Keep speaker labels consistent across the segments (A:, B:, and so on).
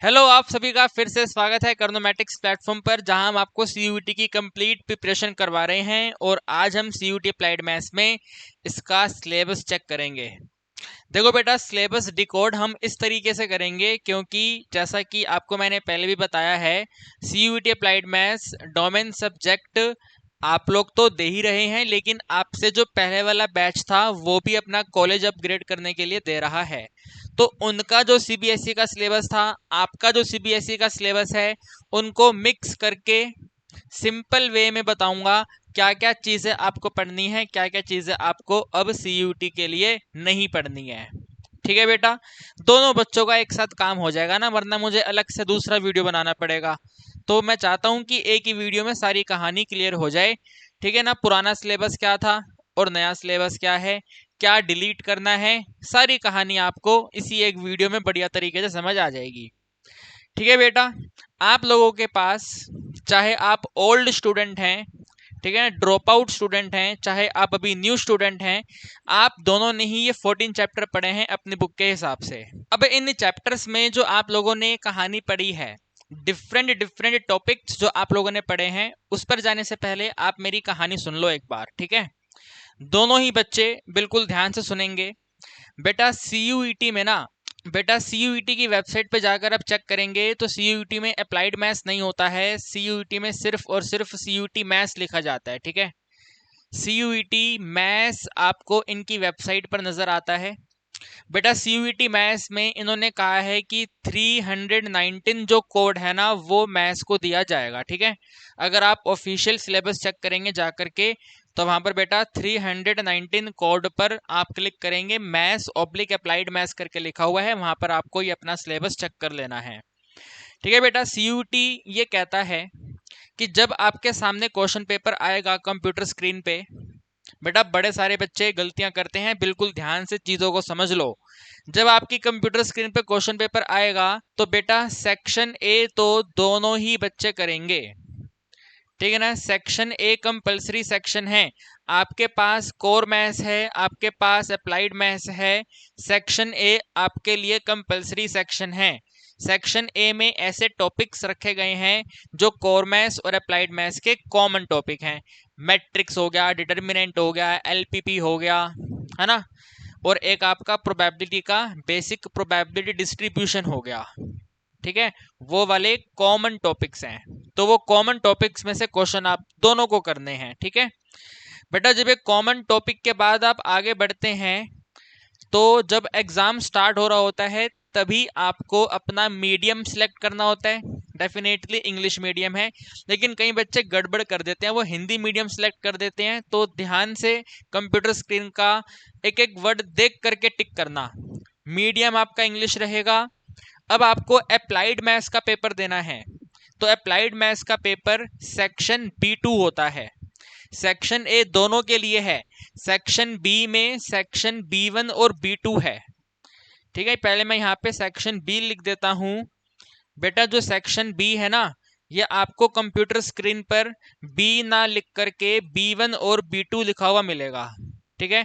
A: Hello, आप सभी का फिर से स्वागत है कर्नोमैटिक्स प्लेटफॉर्म पर, जहां हम आपको सीयूईटी की कंप्लीट प्रिपरेशन करवा रहे हैं। और आज हम सीयूईटी अप्लाइड मैथ्स में इसका सिलेबस चेक करेंगे। देखो बेटा, सिलेबस डिकोड हम इस तरीके से करेंगे, क्योंकि जैसा कि आपको मैंने पहले भी बताया है, CUET applied maths domain subject आप लोग तो दे ही रहे हैं, लेकिन आपसे जो पहले वाला बैच था वो भी अपना कॉलेज अपग्रेड करने के लिए दे रहा है। तो उनका जो सीबीएसई का सिलेबस था, आपका जो सीबीएसई का सिलेबस है, उनको मिक्स करके सिंपल वे में बताऊंगा क्या क्या चीजें आपको पढ़नी है, क्या क्या चीजें आपको अब सीयूटी के लिए नहीं पढ़नी है। ठीक है बेटा, दोनों बच्चों का एक साथ काम हो जाएगा ना, वरना मुझे अलग से दूसरा वीडियो बनाना पड़ेगा। तो मैं चाहता हूं कि एक ही वीडियो में सारी कहानी क्लियर हो जाए। ठीक है ना, पुराना सिलेबस क्या था और नया सिलेबस क्या है, क्या डिलीट करना है, सारी कहानी आपको इसी एक वीडियो में बढ़िया तरीके से समझ आ जाएगी। ठीक है बेटा, आप लोगों के पास, चाहे आप ओल्ड स्टूडेंट हैं, ठीक है, ड्रॉप आउट स्टूडेंट हैं, चाहे आप अभी न्यू स्टूडेंट हैं, आप दोनों ने ही ये 14 चैप्टर पढ़े हैं अपनी बुक के हिसाब से। अब इन चैप्टर्स में जो आप लोगों ने कहानी पढ़ी है, डिफरेंट डिफरेंट टॉपिक्स जो आप लोगों ने पढ़े हैं, उस पर जाने से पहले आप मेरी कहानी सुन लो एक बार। ठीक है, दोनों ही बच्चे बिल्कुल ध्यान से सुनेंगे। बेटा सीयूईटी में ना, बेटा सीयूईटी की वेबसाइट पे जाकर आप चेक करेंगे तो सीयूईटी में अप्लाइड मैथ्स नहीं होता है, सीयूईटी में सिर्फ और सिर्फ सीयूईटी मैथ्स लिखा जाता है। ठीक है, सीयूईटी मैथ्स आपको इनकी वेबसाइट पर नजर आता है। बेटा सीयूईटी मैथ्स में इन्होंने कहा है कि 319 जो कोड है ना, वो मैथ्स को दिया जाएगा। ठीक है, अगर आप ऑफिशियल सिलेबस चेक करेंगे जा करके, तो वहां पर बेटा 319 कोड पर आप क्लिक करेंगे, मैथ्स ऑब्लिक अप्लाइड मैथ्स करके लिखा हुआ है, वहां पर आपको ये अपना सिलेबस चेक कर लेना है। ठीक है बेटा, सीयूटी ये कहता है कि जब आपके सामने क्वेश्चन पेपर आएगा कंप्यूटर स्क्रीन पे, बेटा बड़े सारे बच्चे गलतियां करते हैं, बिल्कुल ध्यान से चीजों को समझ लो। जब आपकी कंप्यूटर स्क्रीन पे क्वेश्चन पेपर आएगा तो बेटा सेक्शन ए तो दोनों ही बच्चे करेंगे। ठीक है ना, सेक्शन ए कंपलसरी सेक्शन है। आपके पास कोर मैथ्स है, आपके पास अप्लाइड मैथ्स है, सेक्शन ए आपके लिए कंपलसरी सेक्शन है। सेक्शन ए में ऐसे टॉपिक्स रखे गए हैं जो कोर मैथ्स और अप्लाइड मैथ्स के कॉमन टॉपिक हैं। मैट्रिक्स हो गया, डिटर्मिनेंट हो गया, एलपीपी हो गया, है ना, और एक आपका प्रोबेबिलिटी का बेसिक प्रोबेबिलिटी डिस्ट्रीब्यूशन हो गया। ठीक है, वो वाले कॉमन टॉपिक्स हैं। तो वो कॉमन टॉपिक्स में से क्वेश्चन आप दोनों को करने हैं। ठीक है बेटा, जब एक कॉमन टॉपिक के बाद आप आगे बढ़ते हैं, तो जब एग्जाम स्टार्ट हो रहा होता है तभी आपको अपना मीडियम सिलेक्ट करना होता है। डेफिनेटली इंग्लिश मीडियम है, लेकिन कई बच्चे गड़बड़ कर देते हैं, वो हिंदी मीडियम सिलेक्ट कर देते हैं। तो ध्यान से कंप्यूटर स्क्रीन का एक एक वर्ड देख करके टिक करना। मीडियम आपका इंग्लिश रहेगा। अब आपको अप्लाइड मैथ्स का पेपर देना है, तो अप्लाइड मैथ्स का पेपर सेक्शन B2 होता है। सेक्शन ए दोनों के लिए है, सेक्शन बी में सेक्शन B1 और B2 है। ठीक है, पहले मैं यहाँ पे सेक्शन बी लिख देता हूँ। बेटा जो सेक्शन बी है ना, ये आपको कंप्यूटर स्क्रीन पर बी ना लिख करके B1 और B2 लिखा हुआ मिलेगा। ठीक है,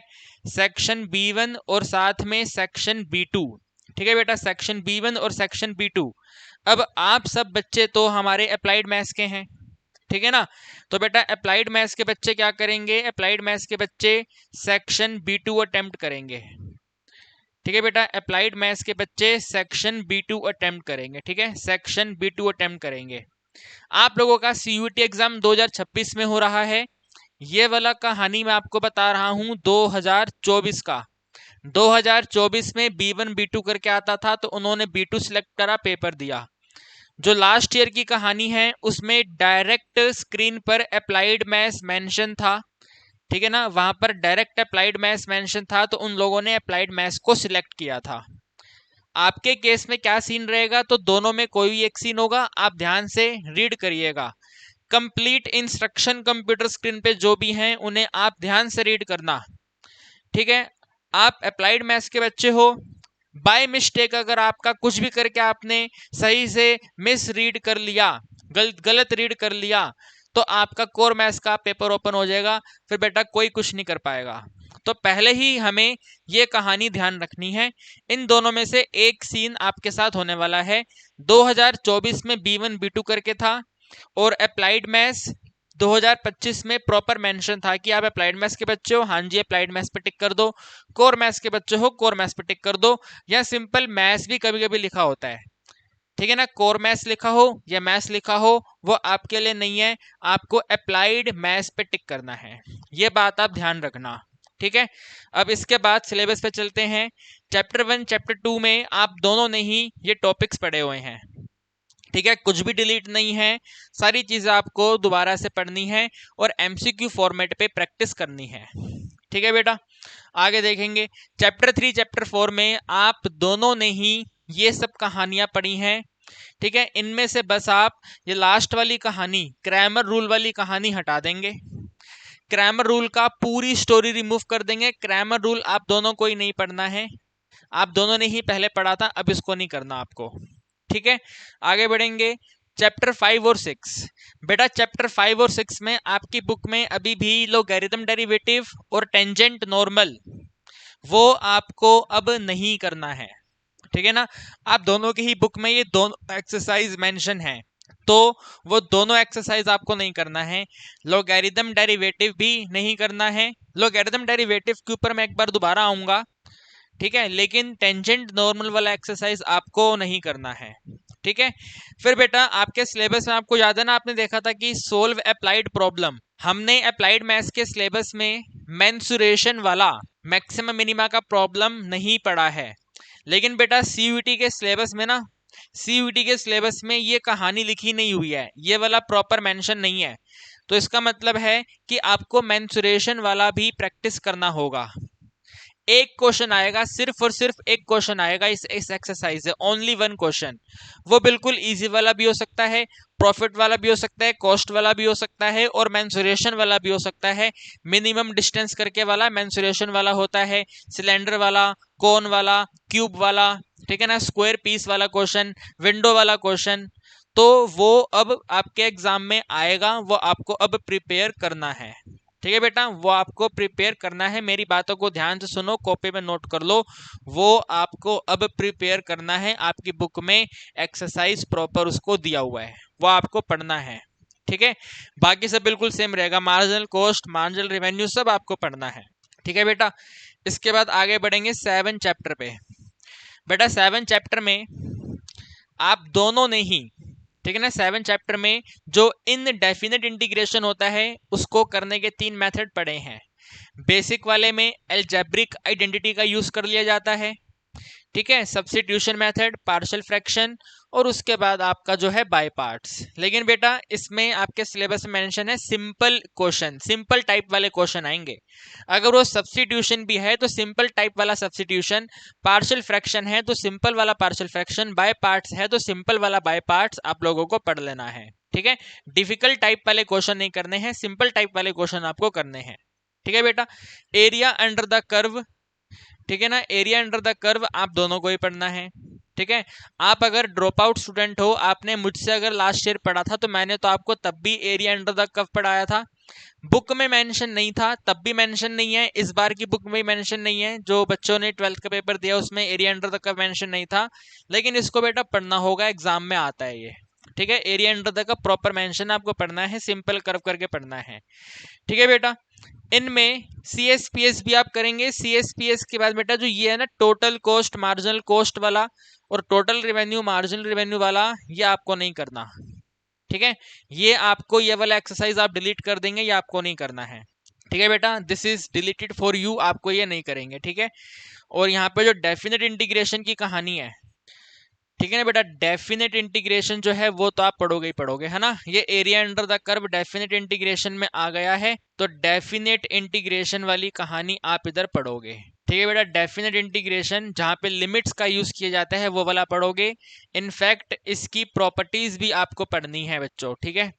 A: सेक्शन B1 और साथ में सेक्शन B2। ठीक है बेटा, सेक्शन B1 और सेक्शन B2। अब आप सब बच्चे तो हमारे अप्लाइड मैथ्स के हैं, ठीक है ना, तो बेटा अप्लाइड मैथ्स के बच्चे क्या करेंगे, अप्लाइड मैथ्स के बच्चे सेक्शन B2 अटेम्प्ट करेंगे। ठीक है बेटा, अप्लाइड मैथ्स के बच्चे सेक्शन B2 अटेम्प्ट करेंगे। ठीक है, सेक्शन B2 अटेम्प्ट करेंगे। आप लोगों का सीयूटी एग्जाम 2026 में हो रहा है। ये वाला कहानी मैं आपको बता रहा हूं 2024 का। 2024 में B1 B2 करके आता था, तो उन्होंने B2 सिलेक्ट करा, पेपर दिया। जो लास्ट ईयर की कहानी है उसमें डायरेक्ट स्क्रीन पर अप्लाइड मैथ्स मेंशन था। ठीक है ना, वहां पर डायरेक्ट अप्लाइड मैथ्स मेंशन था, तो उन लोगों ने अप्लाइड मैथ्स को सिलेक्ट किया था। आपके केस में क्या सीन रहेगा, तो दोनों में कोई एक सीन होगा, आप ध्यान से रीड करिएगा। कंप्लीट इंस्ट्रक्शन कंप्यूटर स्क्रीन पे जो भी हैं उन्हें आप ध्यान से रीड करना। ठीक है, आप अप्लाइड मैथ्स के बच्चे हो, बाय मिस्टेक अगर आपका कुछ भी करके आपने सही से मिस रीड कर लिया, गलत रीड कर लिया, तो आपका कोर मैथ्स का पेपर ओपन हो जाएगा, फिर बेटा कोई कुछ नहीं कर पाएगा। तो पहले ही हमें ये कहानी ध्यान रखनी है। इन दोनों में से एक सीन आपके साथ होने वाला है। 2024 में B1 B2 करके था और अप्लाइड मैथ्स 2025 में प्रॉपर मेंशन था कि आप अप्लाइड मैथ्स के बच्चे हो, हाँ जी अप्लाइड मैथ्स पे टिक कर दो, कोर मैथ्स के बच्चे हो कोर मैथ्स पे टिक कर दो, या सिंपल मैथ्स भी कभी कभी लिखा होता है, ठीक है ना। कोर मैथ्स लिखा हो या मैथ्स लिखा हो वो आपके लिए नहीं है, आपको अप्लाइड मैथ्स पे टिक करना है, ये बात आप ध्यान रखना, ठीक है। अब इसके बाद सिलेबस पे चलते हैं। चैप्टर 1 चैप्टर 2 में आप दोनों ने ही ये टॉपिक्स पढ़े हुए हैं, ठीक है, कुछ भी डिलीट नहीं है, सारी चीजें आपको दोबारा से पढ़नी है और एमसीक्यू फॉर्मेट पे प्रैक्टिस करनी है, ठीक है बेटा। आगे देखेंगे चैप्टर 3 चैप्टर 4 में आप दोनों ने ही ये सब कहानियां पढ़ी हैं, ठीक है। इनमें से बस आप ये लास्ट वाली कहानी क्रैमर रूल वाली कहानी हटा देंगे, क्रैमर रूल का पूरी स्टोरी रिमूव कर देंगे। क्रैमर रूल आप दोनों को ही नहीं पढ़ना है, आप दोनों ने ही पहले पढ़ा था, अब इसको नहीं करना आपको, ठीक है। आगे बढ़ेंगे चैप्टर 5 और 6। बेटा चैप्टर 5 और 6 में आपकी बुक में अभी भी लोगैरिथम डेरिवेटिव और टेंजेंट नॉर्मल वो आपको अब नहीं करना है, ठीक है ना। आप दोनों की ही बुक में ये दोनों एक्सरसाइज मेंशन है, तो वो दोनों एक्सरसाइज आपको नहीं करना है। लोगैरिथम डेरिवेटिव भी नहीं करना है, लोगैरिथम डेरिवेटिव के ऊपर मैं एक बार दोबारा आऊंगा, ठीक है, लेकिन टेंजेंट नॉर्मल वाला एक्सरसाइज आपको नहीं करना है, ठीक है। फिर बेटा आपके सिलेबस में आपको याद है ना, आपने देखा था कि सोल्व अप्लाइड प्रॉब्लम, हमने अप्लाइड मैथ्स के सिलेबस में मेंसुरेशन वाला मैक्सिमम मिनिमा का प्रॉब्लम नहीं पढ़ा है, लेकिन बेटा सीयूईटी के सिलेबस में ना, सीयूईटी के सिलेबस में ये कहानी लिखी नहीं हुई है, ये वाला प्रॉपर मेंशन नहीं है, तो इसका मतलब है कि आपको मेंसुरेशन वाला भी प्रैक्टिस करना होगा। एक क्वेश्चन आएगा, सिर्फ और सिर्फ एक क्वेश्चन आएगा इस एक्सरसाइज से, ओनली वन क्वेश्चन, वो बिल्कुल इजी वाला भी हो सकता है, प्रॉफिट वाला भी हो सकता है, कॉस्ट वाला भी हो सकता है और मेंसुरेशन वाला भी हो सकता है। मिनिमम डिस्टेंस करके वाला मेंसुरेशन वाला होता है, सिलेंडर वाला, कोन वाला, क्यूब वाला, ठीक है ना, स्क्वायर पीस वाला क्वेश्चन, विंडो वाला क्वेश्चन, तो वो अब आपके एग्जाम में आएगा, वो आपको अब प्रिपेयर करना है, ठीक है बेटा, वो आपको प्रिपेयर करना है। मेरी बातों को ध्यान से सुनो, कॉपी में नोट कर लो, वो आपको अब प्रिपेयर करना है। आपकी बुक में एक्सरसाइज प्रॉपर उसको दिया हुआ है, वो आपको पढ़ना है, ठीक है। बाकी सब बिल्कुल सेम रहेगा, मार्जिनल कॉस्ट, मार्जिनल रेवेन्यू सब आपको पढ़ना है, ठीक है बेटा। इसके बाद आगे बढ़ेंगे 7 चैप्टर पे। बेटा 7 चैप्टर में आप दोनों ने ही, ठीक है ना, 7 चैप्टर में जो इनडेफिनेट इंटीग्रेशन होता है उसको करने के 3 मेथड पढ़े हैं। बेसिक वाले में अलजेब्रिक आइडेंटिटी का यूज कर लिया जाता है, ठीक है, सब्स्टिट्यूशन मेथड, पार्शियल फ्रैक्शन, और उसके बाद आपका जो है बाय पार्ट्स। लेकिन बेटा इसमें आपके सिलेबस में मेंशन है सिंपल क्वेश्चन, सिंपल टाइप वाले क्वेश्चन आएंगे। अगर वो सब्स्टिट्यूशन भी है तो सिंपल टाइप वाला सब्स्टिट्यूशन, पार्शियल फ्रैक्शन है तो सिंपल वाला पार्शियल फ्रैक्शन, बाय पार्ट्स है तो सिंपल वाला बाय पार्ट्स आप लोगों को पढ़ लेना है, ठीक है। डिफिकल्ट टाइप वाले क्वेश्चन नहीं करने हैं, सिंपल टाइप वाले क्वेश्चन आपको करने हैं, ठीक है बेटा। एरिया अंडर द कर्व, ठीक है ना, एरिया अंडर द कर्व आप दोनों को ही पढ़ना है, ठीक है। आप अगर ड्रॉप आउट स्टूडेंट हो, आपने मुझसे अगर लास्ट ईयर पढ़ा था तो मैंने तो आपको तब भी एरिया अंडर द कर्व पढ़ाया था, बुक में मेंशन नहीं था, तब भी मेंशन नहीं है, इस बार की बुक में मेंशन नहीं है, जो बच्चों ने 12th का पेपर दिया उसमें area under the curve mention नहीं था, लेकिन इसको बेटा पढ़ना होगा, एग्जाम में आता है ये, ठीक है। Area under the curve proper mention आपको पढ़ना है, सिंपल कर्व करके पढ़ना है, ठीक है बेटा। इनमें CSPS भी आप करेंगे। CSPS के बाद बेटा जो ये है ना टोटल कॉस्ट मार्जिनल कॉस्ट वाला और टोटल रेवेन्यू मार्जिनल रेवेन्यू वाला, ये आपको नहीं करना, ठीक है। ये आपको ये वाला एक्सरसाइज आप डिलीट कर देंगे, ये आपको नहीं करना है, ठीक है बेटा, this is deleted for you, आपको ये नहीं करेंगे, ठीक है। और यहाँ पे जो डेफिनेट इंटीग्रेशन की कहानी है, ठीक है ना बेटा, डेफिनेट इंटीग्रेशन जो है वो तो आप पढ़ोगे ही पढ़ोगे, है ना। ये area under the curve definite integration में आ गया है, तो डेफिनेट इंटीग्रेशन वाली कहानी आप इधर पढ़ोगे, ठीक है बेटा। डेफिनेट इंटीग्रेशन जहाँ पे लिमिट्स का यूज किया जाता है वो वाला पढ़ोगे। इनफैक्ट इसकी प्रॉपर्टीज भी आपको पढ़नी है बच्चों, ठीक है।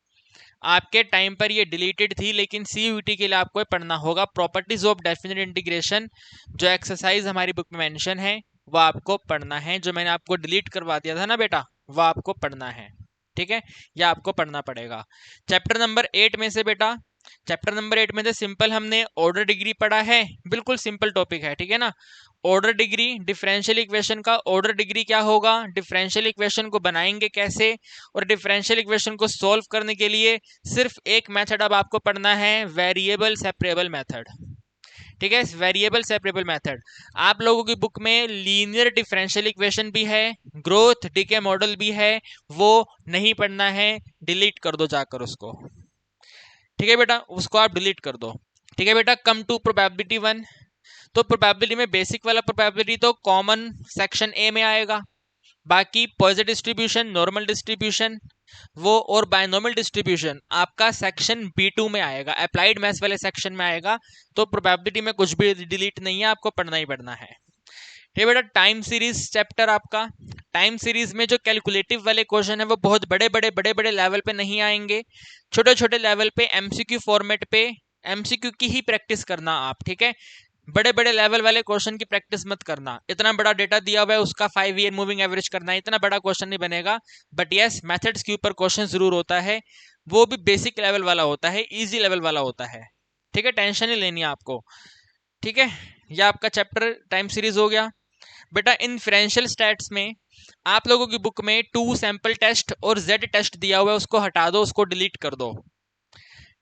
A: आपके टाइम पर ये डिलीटेड थी, लेकिन CUET के लिए आपको पढ़ना होगा प्रॉपर्टीज ऑफ डेफिनेट इंटीग्रेशन, जो एक्सरसाइज हमारी बुक में मेंशन है वो आपको पढ़ना है, जो मैंने आपको डिलीट करवा दिया था ना बेटा वो आपको पढ़ना है, ठीक है, ये आपको पढ़ना पड़ेगा। चैप्टर नंबर 8 में से बेटा चैप्टर नंबर 8 में से सिंपल हमने ऑर्डर डिग्री पढ़ा है, बिल्कुल सिंपल टॉपिक है, ठीक है ना। ऑर्डर डिग्री, डिफरेंशियल इक्वेशन का ऑर्डर डिग्री क्या होगा, डिफरेंशियल इक्वेशन को बनाएंगे कैसे, और डिफरेंशियल इक्वेशन को सॉल्व करने के लिए सिर्फ एक मेथड अब आपको पढ़ना है, वेरिएबल सेपरेबल मेथड, ठीक है। वेरिएबल सेपरेबल मेथड आप लोगों की बुक में लीनियर डिफरेंशियल इक्वेशन भी है, ग्रोथ डीके मॉडल भी है, वो नहीं पढ़ना है, डिलीट कर दो जाकर उसको, ठीक है बेटा, उसको आप डिलीट कर दो, ठीक है बेटा। Come to probability 1। तो प्रोबेबिलिटी में बेसिक वाला प्रोबेबिलिटी तो कॉमन सेक्शन ए में आएगा, बाकी पॉजिटिव डिस्ट्रीब्यूशन, नॉर्मल डिस्ट्रीब्यूशन वो और बायनॉमियल डिस्ट्रीब्यूशन आपका सेक्शन B2 में आएगा, अप्लाइड मैथ्स वाले सेक्शन में आएगा। तो प्रोबेबिलिटी में कुछ भी डिलीट नहीं है, आपको पढ़ना ही पढ़ना है, ठीक है बेटा। टाइम सीरीज चैप्टर आपका, टाइम सीरीज में जो कैलकुलेटिव वाले क्वेश्चन है वो बहुत बड़े बड़े लेवल पे नहीं आएंगे, छोटे छोटे लेवल पे एमसीक्यू फॉर्मेट पे एमसीक्यू की ही प्रैक्टिस करना आप, ठीक है। बड़े बड़े लेवल वाले क्वेश्चन की प्रैक्टिस मत करना, इतना बड़ा डेटा दिया हुआ है उसका 5 ईयर मूविंग एवरेज करना है, इतना बड़ा क्वेश्चन नहीं बनेगा। बट यस, मेथड्स के ऊपर क्वेश्चन जरूर होता है, वो भी बेसिक लेवल वाला होता है, इजी लेवल वाला होता है, ठीक है, टेंशन नहीं लेनी है आपको, ठीक है। ये आपका चैप्टर टाइम सीरीज हो गया बेटा। इन्फ्रेंशियल स्टैट्स में आप लोगों की बुक में 2 सैंपल टेस्ट और जेड टेस्ट दिया हुआ है, उसको हटा दो, उसको डिलीट कर दो,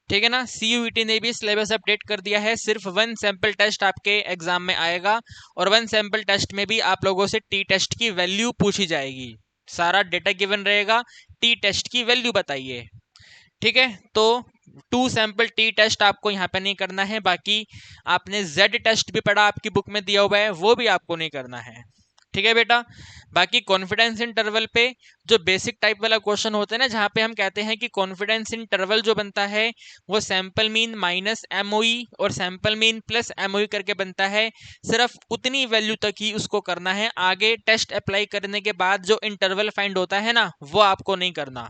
A: ठीक है ना। सीयूईटी ने भी सिलेबस अपडेट कर दिया है, सिर्फ 1 सैंपल टेस्ट आपके एग्जाम में आएगा, और 1 सैंपल टेस्ट में भी आप लोगों से टी टेस्ट की वैल्यू पूछी जाएगी, सारा डेटा गिवन रहेगा, टी टेस्ट की वैल्यू बताइए, ठीक है। तो 2 सैंपल टी टेस्ट आपको यहाँ पे नहीं करना है, बाकी आपने जेड टेस्ट भी पढ़ा, आपकी बुक में दिया हुआ है, वो भी आपको नहीं करना है, ठीक है बेटा। बाकी कॉन्फिडेंस इंटरवल पे जो बेसिक टाइप वाला क्वेश्चन होता है ना, जहाँ पे हम कहते हैं कि कॉन्फिडेंस इंटरवल जो बनता है वो सैंपल मीन माइनस एमओई और सैंपल मीन प्लस एमओई करके बनता है, सिर्फ उतनी वैल्यू तक ही उसको करना है, आगे टेस्ट अप्लाई करने के बाद जो इंटरवल फाइंड होता है ना, वो आपको नहीं करना।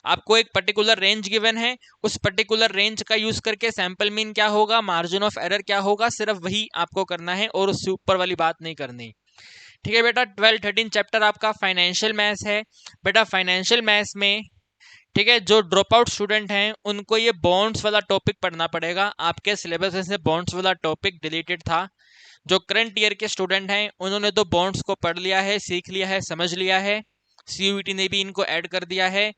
A: आपको एक पर्टिकुलर रेंज गिवन है, उस पर्टिकुलर रेंज का यूज करके सैंपल मीन क्या होगा, मार्जिन ऑफ एरर क्या होगा, सिर्फ वही आपको करना है, और उससे ऊपर वाली बात नहीं करनी, ठीक है बेटा। 12-13 चैप्टर आपका फाइनेंशियल मैथ्स है बेटा। फाइनेंशियल मैथ्स में, ठीक है, जो ड्रॉप आउट स्टूडेंट हैं उनको ये बॉन्ड्स वाला टॉपिक पढ़ना पड़ेगा, आपके सिलेबस में से बॉन्ड्स वाला टॉपिक डिलीटेड था। जो करंट ईयर के स्टूडेंट हैं उन्होंने तो बॉन्ड्स को पढ़ लिया है, सीख लिया है, समझ लिया है, सीयूईटी ने भी इनको ऐड कर दिया है।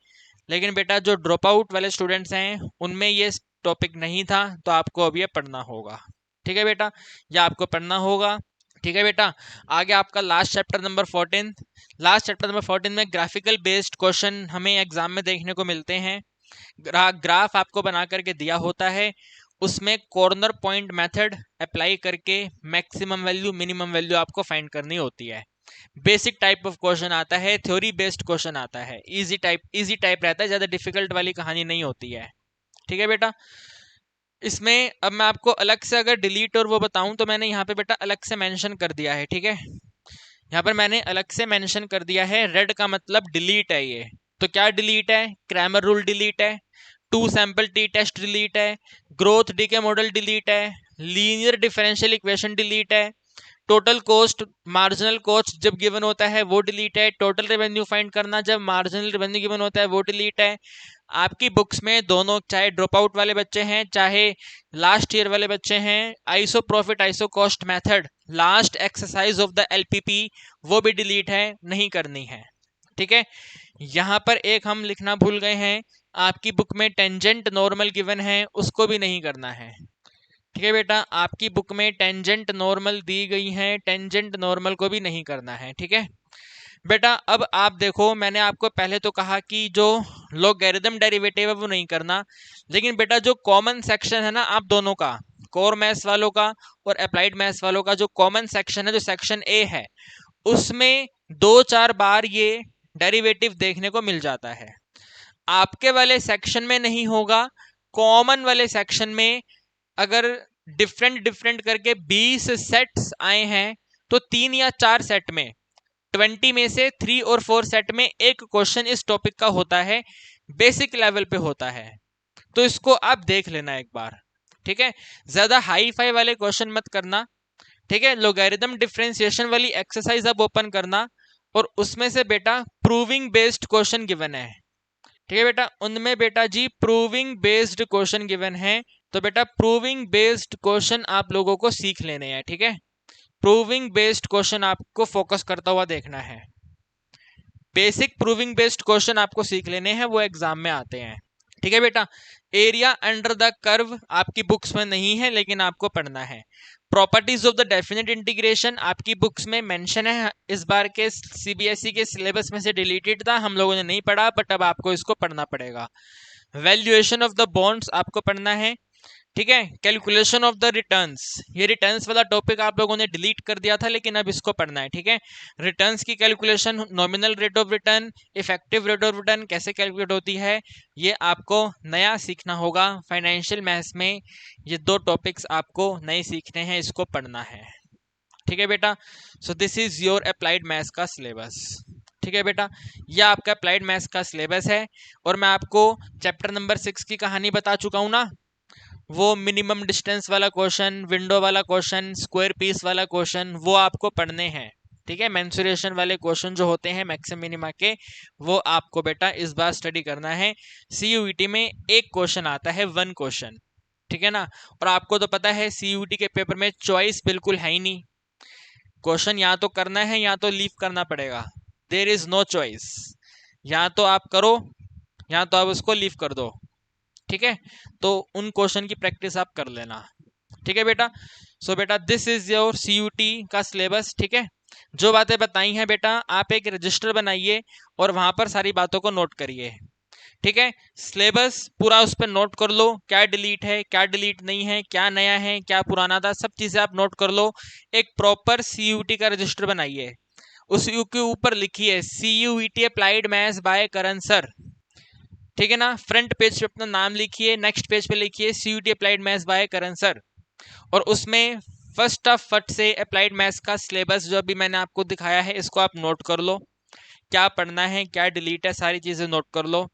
A: लेकिन बेटा जो ड्रॉप आउट वाले स्टूडेंट्स हैं उनमें ये टॉपिक नहीं था, तो आपको अब ये पढ़ना होगा, ठीक है बेटा, ये आपको पढ़ना होगा, ठीक है बेटा। आगे आपका last chapter number 14, last chapter number 14 में ग्राफिकल बेस्ड क्वेश्चन हमें एग्जाम में देखने को मिलते हैं। ग्राफ आपको बना करके दिया होता है, उसमें कॉर्नर पॉइंट मेथड अप्लाई करके मैक्सिमम वैल्यू मिनिमम वैल्यू आपको फाइंड करनी होती है। बेसिक टाइप ऑफ क्वेश्चन आता है, थ्योरी बेस्ड क्वेश्चन आता है, इजी टाइप रहता है, ज़्यादा डिफिकल्ट वाली कहानी नहीं होती है, ठीक है बेटा। इसमें अब मैं आपको अलग से अगर डिलीट और वो बताऊं तो मैंने यहाँ पे बेटा अलग से मेंशन कर दिया है, ठीक है, यहाँ पर मैंने अलग से मेंशन कर दिया है, रेड का मतलब डिलीट है ये। तो क्या डिलीट है, क्रैमर रूल डिलीट है, 2 सैंपल टी टेस्ट डिलीट है, ग्रोथ डीके मॉडल डिलीट है, लीनियर डिफरेंशियल इक्वेशन डिलीट है, टोटल कॉस्ट मार्जिनल कॉस्ट जब गिवन होता है वो डिलीट है, टोटल रेवेन्यू फाइंड करना जब मार्जिनल रेवेन्यू गिवन होता है वो डिलीट है। आपकी बुक्स में दोनों, चाहे ड्रॉप आउट वाले बच्चे हैं चाहे लास्ट ईयर वाले बच्चे हैं, iso profit iso cost method last exercise of the LPP वो भी डिलीट है, नहीं करनी है, ठीक है। यहाँ पर एक हम लिखना भूल गए हैं, आपकी बुक में टेंजेंट नॉर्मल गिवन है, उसको भी नहीं करना है, ठीक है बेटा। आपकी बुक में टेंजेंट नॉर्मल दी गई है, टेंजेंट नॉर्मल को भी नहीं करना है, ठीक है बेटा। अब आप देखो, मैंने आपको पहले तो कहा कि जो लॉगरिथम डेरिवेटिव है वो नहीं करना, लेकिन बेटा जो कॉमन सेक्शन है ना आप दोनों का, कोर मैथ्स वालों का और अप्लाइड मैथ्स वालों का, जो कॉमन सेक्शन है, जो सेक्शन ए है, उसमें 2-4 बार ये डेरिवेटिव देखने को मिल जाता है। आपके वाले सेक्शन में नहीं होगा, कॉमन वाले सेक्शन में अगर डिफरेंट डिफरेंट करके 20 सेट्स आए हैं तो 3 या 4 सेट में 20 में से 3 और 4 सेट में एक क्वेश्चन इस टॉपिक का होता है, बेसिक लेवल पे होता है, तो इसको आप देख लेना एक बार, ठीक है। ज्यादा हाई फाई वाले क्वेश्चन मत करना, ठीक है। लॉगरिथम डिफरेंशिएशन वाली एक्सरसाइज अब ओपन करना, और उसमें से बेटा प्रूविंग बेस्ड क्वेश्चन गिवन है, ठीक है बेटा, उनमें बेटा जी प्रूविंग बेस्ड क्वेश्चन गिवन है, तो बेटा प्रूविंग बेस्ड क्वेश्चन आप लोगों को सीख लेने हैं। ठीक है, प्रूविंग बेस्ड क्वेश्चन आपको फोकस करता हुआ देखना है। बेसिक प्रूविंग बेस्ड क्वेश्चन आपको सीख लेने हैं, वो एग्जाम में आते हैं। ठीक है बेटा, एरिया अंडर द कर्व आपकी बुक्स में नहीं है लेकिन आपको पढ़ना है। Properties of the definite integration आपकी बुक्स में मेंशन है, इस बार के सीबीएसई के सिलेबस में से डिलीटेड था, हम लोगों ने नहीं पढ़ा, बट अब आपको इसको पढ़ना पड़ेगा। वैल्यूएशन ऑफ द बॉन्ड्स आपको पढ़ना है। ठीक है, कैलकुलेशन ऑफ द रिटर्न्स, ये रिटर्न्स वाला टॉपिक आप लोगों ने डिलीट कर दिया था लेकिन अब इसको पढ़ना है। ठीक है, रिटर्न्स की calculation, nominal rate of return, effective rate of return कैसे कैलकुलेट होती है, ये आपको नया सीखना होगा। फाइनेंशियल मैथ्स में ये दो टॉपिक्स आपको नए सीखने हैं, इसको पढ़ना है। ठीक है बेटा, so this is your applied maths का सिलेबस। ठीक है बेटा, यह आपका अप्लाइड मैथ्स का सिलेबस है, और मैं आपको चैप्टर नंबर 6 की कहानी बता चुका हूँ ना, वो मिनिमम डिस्टेंस वाला क्वेश्चन, विंडो वाला क्वेश्चन, स्क्वायर पीस वाला क्वेश्चन, वो आपको पढ़ने हैं। ठीक है, मेंसुरेशन वाले क्वेश्चन जो होते हैं मैक्सिमम मिनिमा के, वो आपको बेटा इस बार स्टडी करना है। सीयूईटी में एक क्वेश्चन आता है, 1 क्वेश्चन। ठीक है ना, और आपको तो पता है सीयूईटी के पेपर में चॉइस बिल्कुल है ही नहीं, क्वेश्चन या तो करना है या तो लीव करना पड़ेगा, देयर इज नो चॉइस, या तो आप करो या तो आप उसको लीव कर दो। ठीक है, तो उन क्वेश्चन की प्रैक्टिस आप कर लेना। ठीक है बेटा, सो बेटा दिस इज योर सीयूटी का सिलेबस। ठीक है, जो बातें बताई हैं बेटा, आप एक रजिस्टर बनाइए और वहां पर सारी बातों को नोट करिए। ठीक है, सिलेबस पूरा उस पर नोट कर लो, क्या डिलीट है, क्या डिलीट नहीं है, क्या नया है, क्या पुराना था, सब चीजें आप नोट कर लो। एक प्रॉपर सीयूटी का रजिस्टर बनाइए, उस के ऊपर लिखिए CUET applied maths by Karan sir. ठीक है ना, फ्रंट पेज पे अपना नाम लिखिए, नेक्स्ट पेज पे लिखिए CUT applied maths by Karan sir, और उसमें फर्स्ट ऑफ फट से अप्लाइड मैथ्स का सिलेबस जो अभी मैंने आपको दिखाया है, इसको आप नोट कर लो, क्या पढ़ना है, क्या डिलीट है, सारी चीजें नोट कर लो।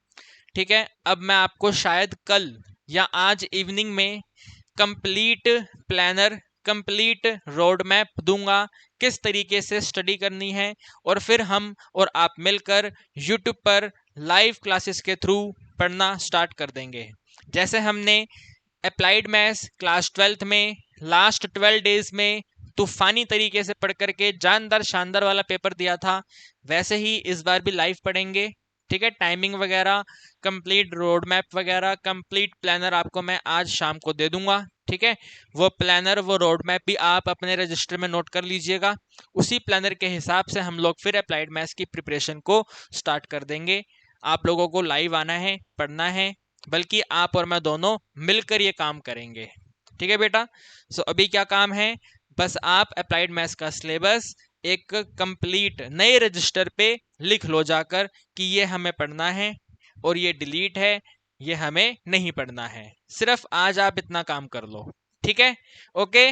A: ठीक है, अब मैं आपको शायद कल या आज इवनिंग में complete planner, complete road map दूंगा, किस तरीके से स्टडी करनी है, और फिर हम और आप मिलकर यूट्यूब पर लाइव क्लासेस के थ्रू पढ़ना स्टार्ट कर देंगे। जैसे हमने अप्लाइड मैथ्स क्लास 12th में लास्ट 12 डेज में तूफानी तरीके से पढ़ करके जानदार शानदार वाला पेपर दिया था, वैसे ही इस बार भी लाइव पढ़ेंगे। ठीक है, टाइमिंग वगैरह, कंप्लीट रोड मैप वगैरह, कंप्लीट प्लानर आपको मैं आज शाम को दे दूंगा। ठीक है, वो प्लानर, वो रोड मैप भी आप अपने रजिस्टर में नोट कर लीजिएगा, उसी प्लानर के हिसाब से हम लोग फिर अप्लाइड मैथ्स की प्रिपरेशन को स्टार्ट कर देंगे। आप लोगों को लाइव आना है, पढ़ना है, बल्कि आप और मैं दोनों मिलकर ये काम करेंगे। ठीक है बेटा, सो अभी क्या काम है, बस आप अप्लाइड मैथ्स का सिलेबस एक कंप्लीट नए रजिस्टर पे लिख लो जाकर कि ये हमें पढ़ना है और ये डिलीट है, ये हमें नहीं पढ़ना है। सिर्फ आज आप इतना काम कर लो। ठीक है, ओके।